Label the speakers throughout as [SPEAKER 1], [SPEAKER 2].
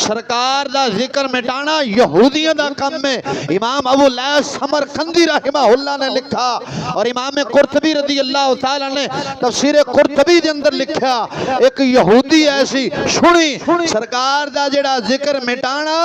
[SPEAKER 1] سرکار دا ذکر مٹانا یہودیاں دا کم میں. امام ابو لیث سمرقندی رحمہ اللہ نے لکھا اور امام قرطبی رضی اللہ تعالیٰ نے تفسیر قرطبی دے اندر لکھا ایک یہودی ایسی سنی سرکار دا جڑا ذکر مٹانا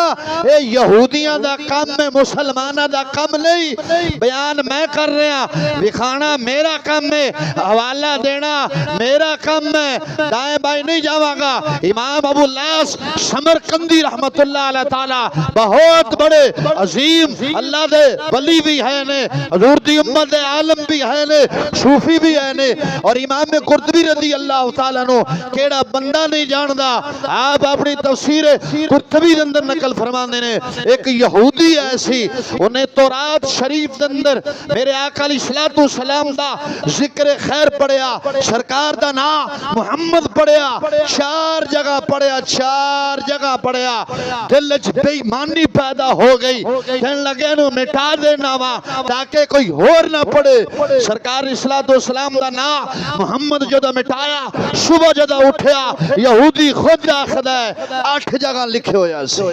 [SPEAKER 1] اے یہودیاں دا کم میں مسلمانہ دا کم نہیں. بیان میں کر رہا دکھانا میرا کم ہے حوالہ دینا میرا کم ہے دائیں بائیں نہیں جاواں گا. امام ابو لیث سمرقندی رحمت اللہ علیہ تعالی بہت بڑے عظیم اللہ دے ولی بھی ہے نے حضور دی امت عالم بھی ہے نے صوفی بھی ہے نے. اور امام قرطبی رضی اللہ تعالیٰ نو کیڑا بندہ نہیں جاندا آپ اپنی تفسیر قرطبی دے اندر نقل فرماندے نے ایک یہودی ایسی انہیں تورات شریف دے اندر میرے آقا علیہ الصلوۃ والسلام دا ذکر خیر پڑھیا سرکار دا نام محمد پڑھیا چار جگہ پڑھیا چار جگہ پڑھیا دل وچ بے ایمانی پیدا ہو گئی کہنے لگے نو مٹا دینا وا تاکہ کوئی اور نہ پڑھے. سرکار الصلوۃ والسلام دا نام محمد جدو مٹایا صبح جدو اٹھیا یہودی خود آخدا ہے 8 جگہ لکھے ہویا سی.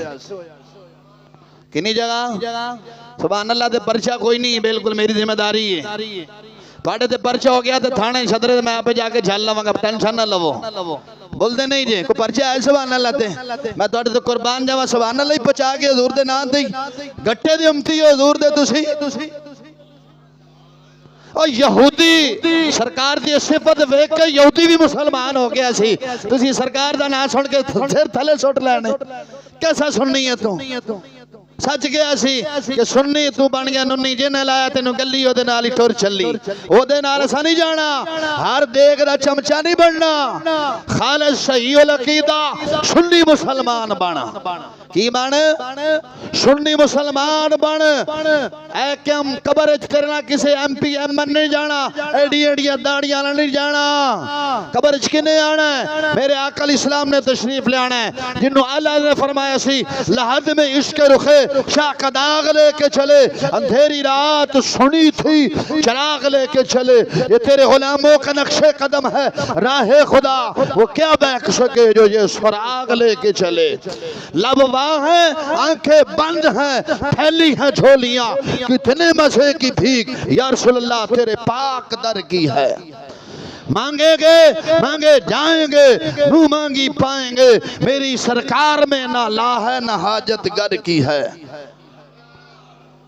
[SPEAKER 1] کنی جگہ سبحان اللہ دے پرچہ کوئی نہیں بالکل میری ذمہ داری ہے. پاڑے تے پرچہ ہو گیا تے تھانے صدرے میں آپ جا کے جھل لواں گا ٹینشن نہ لو بول دے نہیں جے کوئی پرچہ ہے سبحان اللہ تے میں تواڈے تے قربان جاواں سبحان اللہ ہی پہنچا کے حضور دے نام تے گٹے دی امتی ہو حضور دے تسی. اور یہودی سرکار دی صفت ویکھ کے یہودی بھی مسلمان ہو گیا سی. تسی سرکار دا نام سن کے سر تھلے سٹ لینے کیسا سننی ہے تو سچ گیا سی کہ سننی تو بن گیا ننی جنہیں لایا تینوں گلی او دے نال ہی ٹر چلی او دے نال اسا نہیں جانا ہر دیگ دا چمچا نہیں بننا خالص صحیح العقیدہ سنی مسلمان بنا. کی بن سنی مسلمان بن اے کہ ہم قبر کرنا کسے ایم پی ایم این نہیں جانا ایڈی ایڈیاں داڑیاں نہیں جانا قبر کنے آنا ہے میرے آقا علیہ السلام نے تشریف لے آنا ہے جنہوں اللہ نے فرمایا سی لحد میں عشق رخے شاہ کا داغ لے کے چلے اندھیری رات سنی تھی چراغ لے کے چلے یہ تیرے غلاموں کا نقش قدم ہے راہ خدا وہ کیا بیک سکے جو یہ سراغ لے کے چلے. لب واہ ہیں آنکھیں بند ہیں پھیلی ہیں جھولیاں کتنے مزے کی بھیک یا رسول اللہ تیرے پاک در کی ہے. مانگے گے مانگے جائیں گے نو مانگی پائیں گے میری سرکار میں نہ لا ہے نہ حاجت گر کی ہے.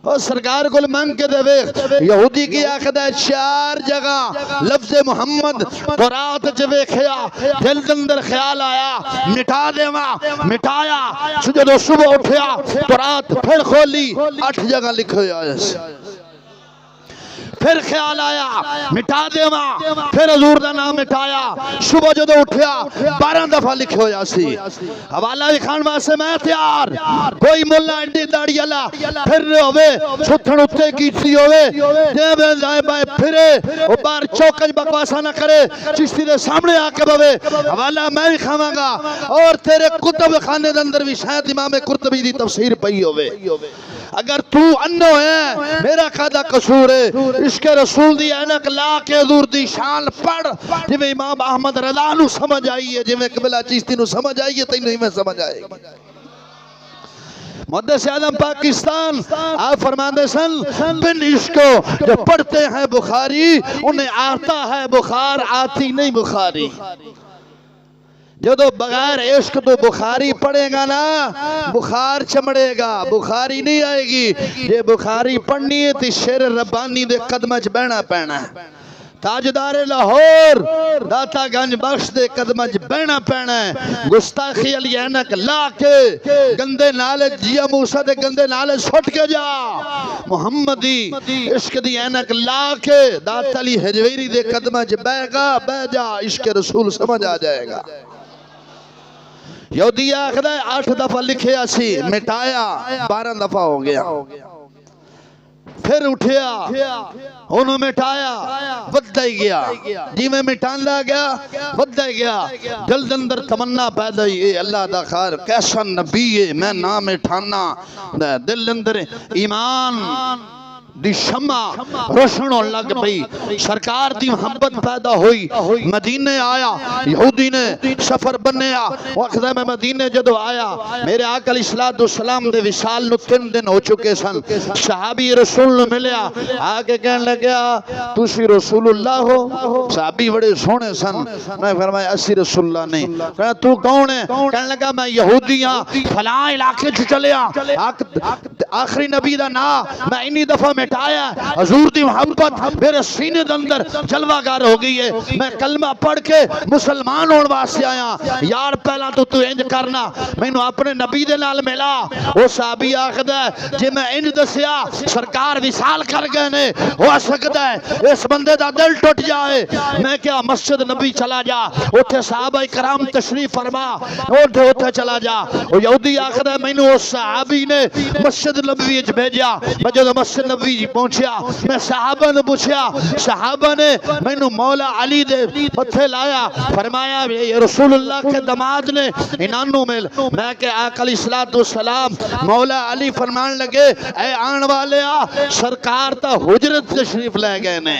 [SPEAKER 1] اور سرکار کو مانگ کے دے ویخ یہودی کی آخدہ ہے 4 جگہ لفظ محمد تورات جوے کھیا دل دندر خیال آیا مٹا دے ماں مٹایا سجدو صبح اٹھیا تورات پھر کھولی 8 جگہ لکھے آئے پھر خیال آیا مٹا دے ماں پھر حضور دا نام مٹایا صبح جدو اٹھیا 12 دفعہ لکھے ہویا سی. حوالہ دکھان واسے میں تیار کوئی ملہ انڈی داڑی اللہ پھر رہے ہوئے ستھن اتے کیتی ہوئے دے بے جائے بائے پھرے وہ بار چوکج بکواسا نہ کرے چشتی دے سامنے آکے بوے حوالہ میں بھی کھاواں گا اور تیرے کتب خانے دے اندر بھی شاید امام قرطبی دی تفسیر پئی ہوئے. اگر تو انو ہے میرا قادہ قصور ہے عشق رسول دی اینک لا کے حضور دی شان پڑھ جویں امام احمد رضا نو سمجھ آئی ہے جویں قبلہ چیشتی نو سمجھ آئی ہے تینوں ہی میں سمجھ آئے گی. محدث اعظم پاکستان آپ فرماندے سن بن عشقو جو پڑھتے ہیں بخاری انہیں آتا ہے بخار آتی نہیں بخاری. جو تو بغیر عشق تو بخاری پڑھے گا نا بخار چمڑے گا بخاری نہیں آئے گی. یہ بخاری پڑھنی ہے تی شیر ربانی دے قدمچ بہنا پینا ہے تاجدار لاہور داتا گنج بخش دے قدمچ بہنا پینا ہے. گستاخی علی اینک لا کے گندے نالے جیا موسیٰ دے گندے نالے سٹ کے جا محمدی عشق دی اینک لا کے داتا علی حجویری دے قدمچ بہ گا بہ جا عشق رسول سمجھ آ جائے گا. یہودی آخدہ ہے 8 دفعہ لکھے اسی مٹایا 12 دفعہ ہو گیا پھر اٹھیا انہوں مٹایا ودہ ہی گیا جی میں مٹان لا گیا ودہ ہی گیا دل دندر تمنا پیدا ہی اے اللہ دا خیر کیسا نبی ہے میں نام مٹھانا دل دندر ایمان دی شمع روشن ہون لگ پئی، سرکار دی محبت پیدا ہوئی، مدینے آیا، یہودی نے سفر بنیا، وقت میں مدینے جدو آیا، میرے آقا علیہ السلام دے وصال نو 3 دن ہو چکے سن، صحابی رسول نو ملیا، آگے کہنے لگیا تسی رسول اللہ ہو؟ صحابی بڑے سونے سن، میں فرمایا اسی رسول اللہ نہیں، کہا تو کون ہے؟ کہنے لگا میں یہودی ہاں، فلاں علاقے سے چلیا، آخری نبی دا نا میں انی دفعہ مٹایا، حضور دی محبت میرے سینے دے اندر جلوہ گار ہو گئی ہے، میں کلمہ پڑھ کے مسلمان ہون واسطے آیا، یار پہلا تو انج کرنا میں نو اپنے نبی دے نال ملا۔ وہ صحابی آخدا ہے جے میں انج دسیا سرکار وصال کر گئے نے، ہو سکتا ہے اس بندے دا دل ٹوٹ جائے، میں کیا مسجد نبی چلا جا، اوتھے صحابہ کرام تشریف فرما، اوتھے چلا جا۔ وہ یہودی آخدا ہے مینوں اس صحابی نے مسجد نبوی وچ بھیجا، میں جب مسجد نبوی پہنچیا میں صحابہ نے پوچھا، صحابہ نے مینوں مولا علی دے متھے لایا، فرمایا یہ رسول اللہ کے دماد نے انہوں مل، میں کہ آقا علیہ السلام مولا علی فرمان لگے اے آن والے سرکار تا حجرت تشریف لے گئے نے،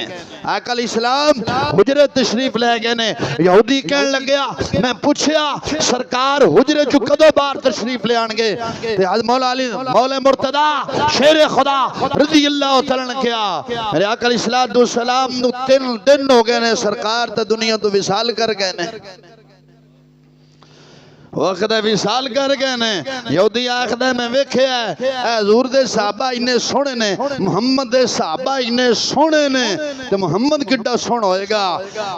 [SPEAKER 1] آقا علیہ السلام حجرت تشریف لے گئے نے۔ یہودی کہنے لگیا میں پوچھیا سرکار حجرت جو کدو بار تشریف لے آنگے، مولا علی مولا مرتضی شیر خدا رضی اللہ تعالیٰ نے کیا، میرے آقا علیہ السلام نو 3 دن ہو گئے نے، سرکار تا دنیا تو وصال کر گئے نے، وقت وصال کر گئے نے۔ یہودی آخدا ہے میں ویکھیا ہے اے حضور دے صحابہ انہیں سونے نے، محمد دے صحابہ انہیں سونے نے، تے محمد کڈا سونا ہوئے گا۔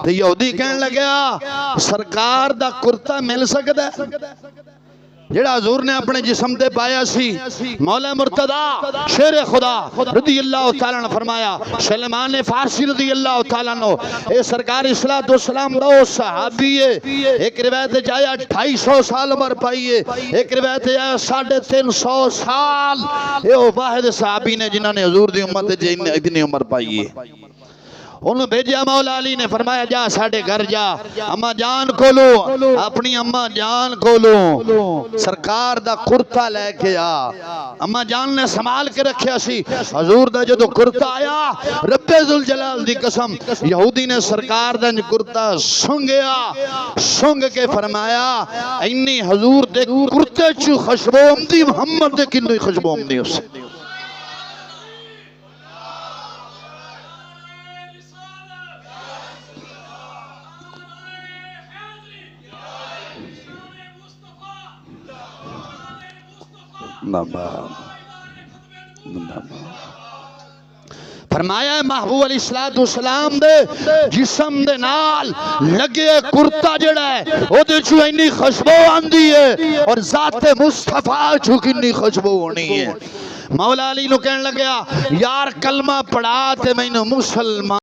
[SPEAKER 1] تے یہودی کہنے لگیا سرکار دا کرتا مل سکتا ہے جڑا حضور نے اپنے جسم دے پایا سی؟ مولا مرتضی شیر خدا رضی اللہ تعالیٰ نے فرمایا، سلیمان فارسی رضی اللہ تعالیٰ نے اے سرکار السلام دا صحابی ہے، ایک روایت جایا 250 سال عمر پائیے، ایک روایت جایا 350 سال، اے واحد صحابی نے جنہوں نے حضور دی امت اتنی عمر پائیے۔ انہوں بھیجیا، مولا علی نے فرمایا جا ساڑھے گھر جا، اماں جان کو لو، اپنی اماں جان کو لو، سرکار دا کرتا لے کے آ۔ اماں جان نے سنبھال کے رکھیا سی، حضور دا جو کرتا آیا رب ذوالجلال دی قسم یہودی نے سرکار دا کرتا سنگیا، سنگ کے فرمایا اینی حضور دے کرتے چو خشبو امدی محمد دے کنوی خشبو امدی اس سے۔ فرمایا محبوب علیہ السلام دے جسم دے نال لگے کرتا جڑا ہے او دے چو اینی خوشبو آندی ہے، اور ذات مصطفیٰ چو کنی خوشبو ہونی ہے۔ مولا علی نو کہنے لگیا یار کلمہ پڑھا تے میں مسلمان